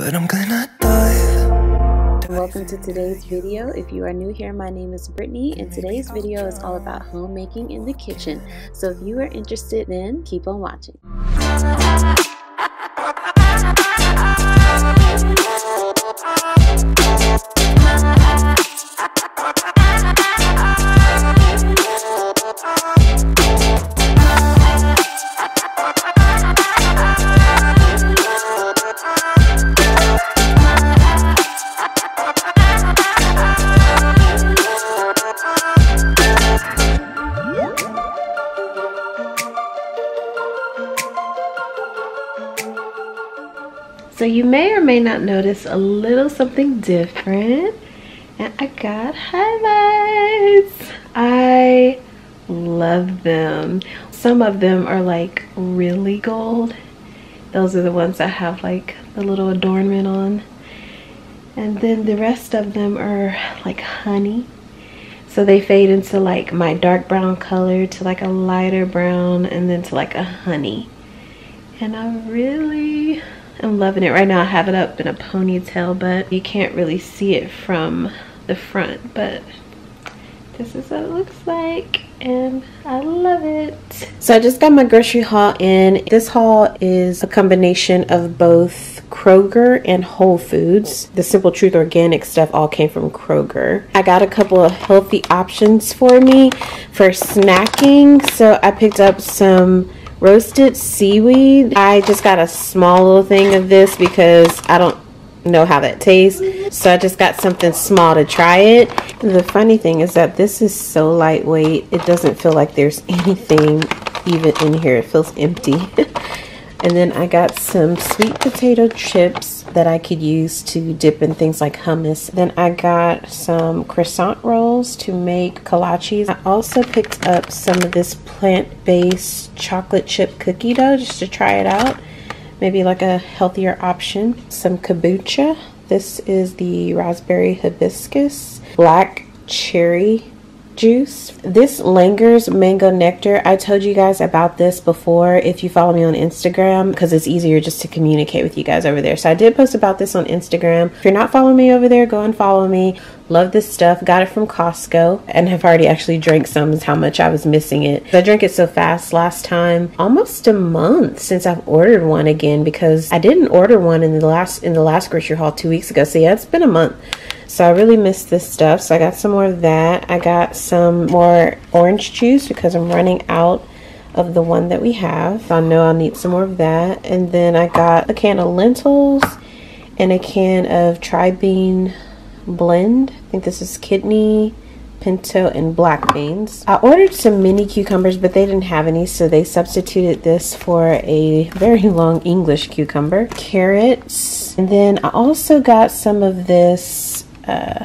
but I'm gonna dive. Welcome to today's video. If you are new here, my name is Brittany, and today's video is all about homemaking in the kitchen. So if you are interested, then keep on watching. So you may or may not notice a little something different, and I got highlights. I love them. Some of them are like really gold. Those are the ones that have like the little adornment on, and then the rest of them are like honey. So they fade into like my dark brown color to like a lighter brown, and then to like a honey. And I'm loving it. Right now I have it up in a ponytail, but you can't really see it from the front, but this is what it looks like, and I love it. So I just got my grocery haul in. This haul is a combination of both Kroger and Whole Foods. The Simple Truth organic stuff all came from Kroger. I got a couple of healthy options for me for snacking. So I picked up some roasted seaweed. I just got a small little thing of this because I don't know how that tastes, so I just got something small to try it. The funny thing is that this is so lightweight, it doesn't feel like there's anything even in here. It feels empty. And then I got some sweet potato chips that I could use to dip in things like hummus. Then I got some croissant rolls to make kolaches. I also picked up some of this plant-based chocolate chip cookie dough just to try it out. Maybe like a healthier option. Some kombucha. This is the raspberry hibiscus black cherry juice. This Langer's mango nectar, I told you guys about this before if you follow me on Instagram, because it's easier just to communicate with you guys over there. So I did post about this on Instagram. If you're not following me over there, go and follow me. Love this stuff. Got it from Costco and have already actually drank some. Is how much I was missing it. I drank it so fast last time. Almost a month since I've ordered one again, because I didn't order one in the last grocery haul 2 weeks ago. So yeah, it's been a month. So I really missed this stuff. So I got some more of that. I got some more orange juice because I'm running out of the one that we have. I know I'll need some more of that. And then I got a can of lentils and a can of tri-bean blend. I think this is kidney, pinto, and black beans. I ordered some mini cucumbers, but they didn't have any, so they substituted this for a very long English cucumber. Carrots. And then I also got some of this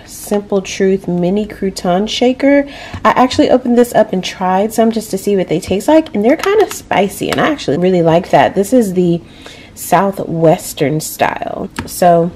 Simple Truth mini crouton shaker. I actually opened this up and tried some just to see what they taste like, and they're kind of spicy, and I actually really like that. This is the southwestern style. So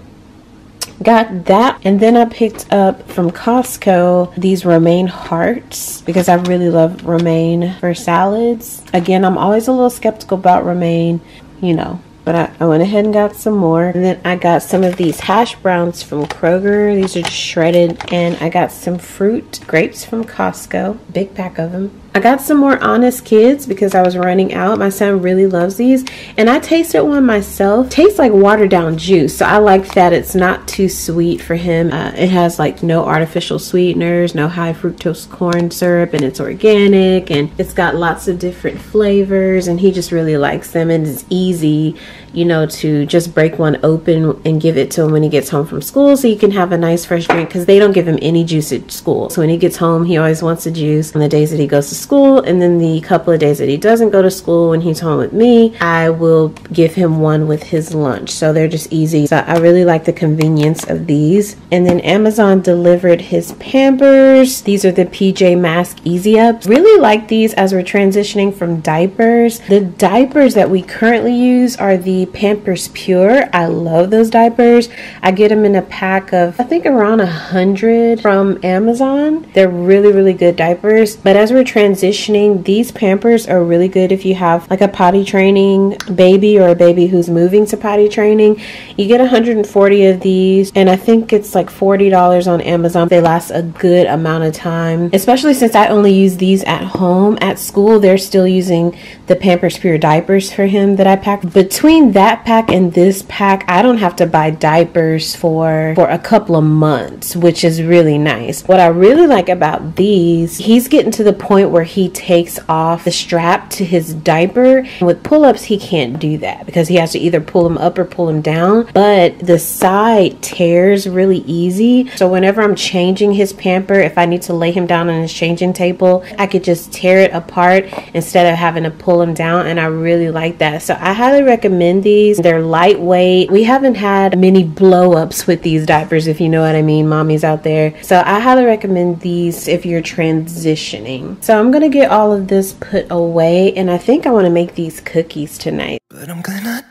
got that. And then I picked up from Costco these Romaine Hearts because I really love romaine for salads. Again, I'm always a little skeptical about romaine, you know, but I went ahead and got some more. And then I got some of these hash browns from Kroger. These are just shredded. And I got some fruit grapes from Costco. Big pack of them. I got some more Honest Kids because I was running out. My son really loves these. And I tasted one myself. Tastes like watered down juice. So I like that it's not too sweet for him. It has like no artificial sweeteners, no high fructose corn syrup, and it's organic. And it's got lots of different flavors. And he just really likes them. And it's easy, you know, to just break one open and give it to him when he gets home from school. So you can have a nice fresh drink because they don't give him any juice at school. So when he gets home, he always wants a juice on the days that he goes to school, and then the couple of days that he doesn't go to school when he's home with me, I will give him one with his lunch. So they're just easy. So I really like the convenience of these. And then Amazon delivered his Pampers. These are the PJ Mask Easy Ups. Really like these as we're transitioning from diapers. The diapers that we currently use are the the Pampers Pure. I love those diapers. I get them in a pack of, I think, around 100 from Amazon. They're really, really good diapers. But as we're transitioning, these Pampers are really good if you have like a potty training baby or a baby who's moving to potty training. You get 140 of these, and I think it's like $40 on Amazon. They last a good amount of time, especially since I only use these at home. At school, they're still using the Pampers Pure diapers for him that I packed. Between that pack and this pack, I don't have to buy diapers for a couple of months, which is really nice. What I really like about these, he's getting to the point where he takes off the strap to his diaper. With pull-ups, he can't do that because he has to either pull them up or pull them down, but the side tears really easy. So whenever I'm changing his pamper, if I need to lay him down on his changing table, I could just tear it apart instead of having to pull him down, and I really like that. So I highly recommend these. They're lightweight. We haven't had many blow-ups with these diapers, if you know what I mean, mommies out there. So I highly recommend these if you're transitioning. So I'm gonna get all of this put away, and I think I want to make these cookies tonight. But I'm gonna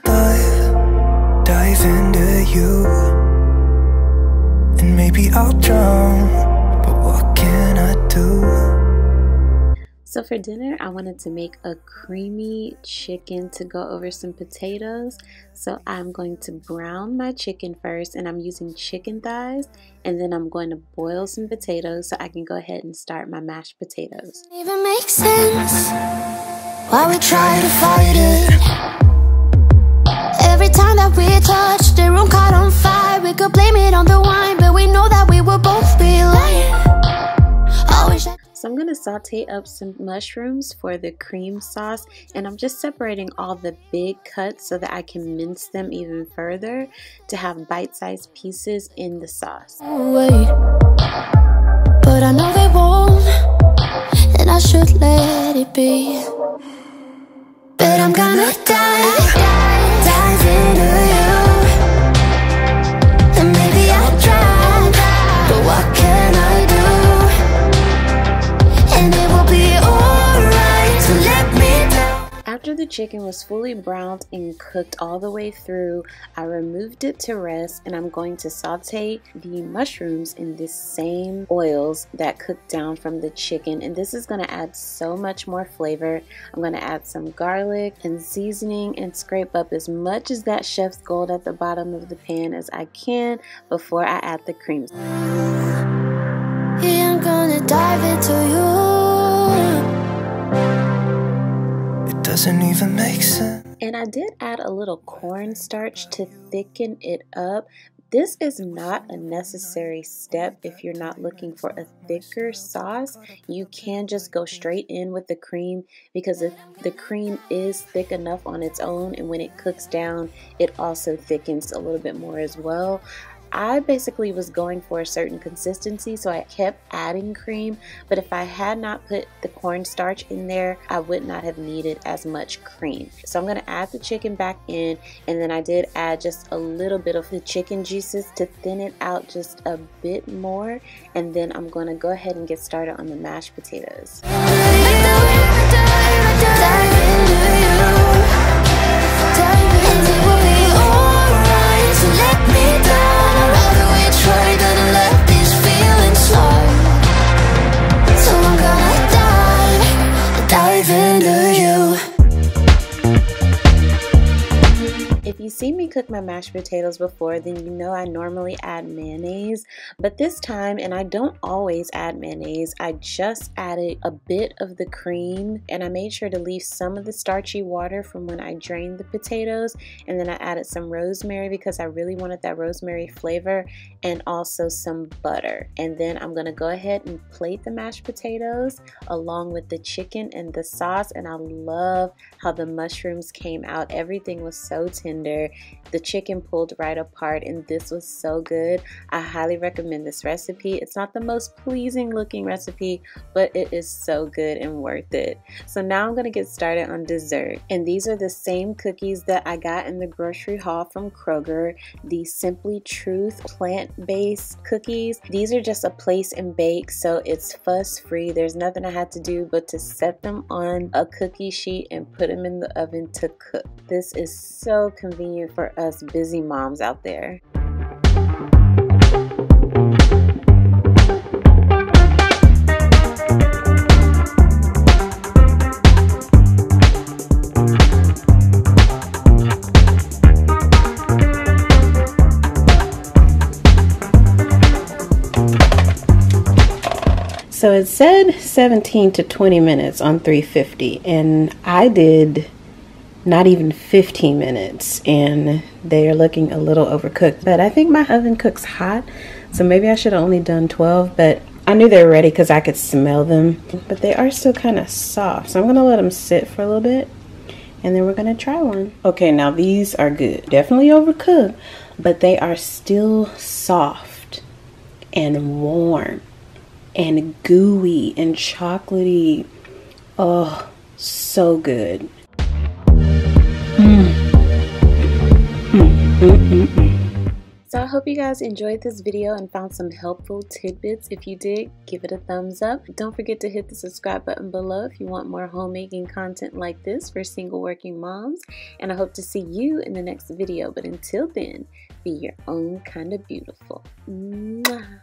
dive into you, and maybe I'll drown, but what can I do? So for dinner, I wanted to make a creamy chicken to go over some potatoes. So I'm going to brown my chicken first, and I'm using chicken thighs, and then I'm going to boil some potatoes so I can go ahead and start my mashed potatoes. Even makes sense why we try to fight it. Every time that we touch, the room caught on fire. We could blame it on the wine, but we know that we will both be lying. So I'm going to saute up some mushrooms for the cream sauce, and I'm just separating all the big cuts so that I can mince them even further to have bite-sized pieces in the sauce. Wait, but I know they won't, and I should let it be. But I'm gonna dive into you, and maybe I'll try, but what can I do? And it will be alright, so let me down. After the chicken was fully browned and cooked all the way through, I removed it to rest, and I'm going to saute the mushrooms in this same oils that cooked down from the chicken, and this is going to add so much more flavor. I'm going to add some garlic and seasoning and scrape up as much of that chef's gold at the bottom of the pan as I can before I add the cream. Yeah, I'm gonna dive into you. It doesn't even make sense. And I did add a little cornstarch to thicken it up. This is not a necessary step if you're not looking for a thicker sauce. You can just go straight in with the cream, because if the cream is thick enough on its own, and when it cooks down, it also thickens a little bit more as well. I basically was going for a certain consistency, so I kept adding cream, but if I had not put the cornstarch in there, I would not have needed as much cream. So I'm going to add the chicken back in, and then I did add just a little bit of the chicken juices to thin it out just a bit more, and then I'm going to go ahead and get started on the mashed potatoes. If you've seen me cook my mashed potatoes before, then you know I normally add mayonnaise, but this time, and I don't always add mayonnaise, I just added a bit of the cream, and I made sure to leave some of the starchy water from when I drained the potatoes, and then I added some rosemary because I really wanted that rosemary flavor, and also some butter. And then I'm gonna go ahead and plate the mashed potatoes along with the chicken and the sauce, and I love how the mushrooms came out. Everything was so tender, The chicken pulled right apart, and this was so good. I highly recommend this recipe. It's not the most pleasing looking recipe, but it is so good and worth it. So now I'm going to get started on dessert, and these are the same cookies that I got in the grocery haul from Kroger, the Simply Truth plant-based cookies. These are just a place and bake, so it's fuss free. There's nothing I had to do but to set them on a cookie sheet and put them in the oven to cook. This is so convenient for us busy moms out there. So it said 17 to 20 minutes on 350, and I did not even 15 minutes, and they are looking a little overcooked. But I think my oven cooks hot, so maybe I should have only done 12, but I knew they were ready because I could smell them. But they are still kind of soft, so I'm gonna let them sit for a little bit, and then we're gonna try one. Okay, now these are good. Definitely overcooked, but they are still soft and warm and gooey and chocolatey. Oh, so good. So I hope you guys enjoyed this video and found some helpful tidbits. If you did, give it a thumbs up. Don't forget to hit the subscribe button below if you want more homemaking content like this for single working moms. And I hope to see you in the next video. But until then, be your own kind of beautiful. Mwah.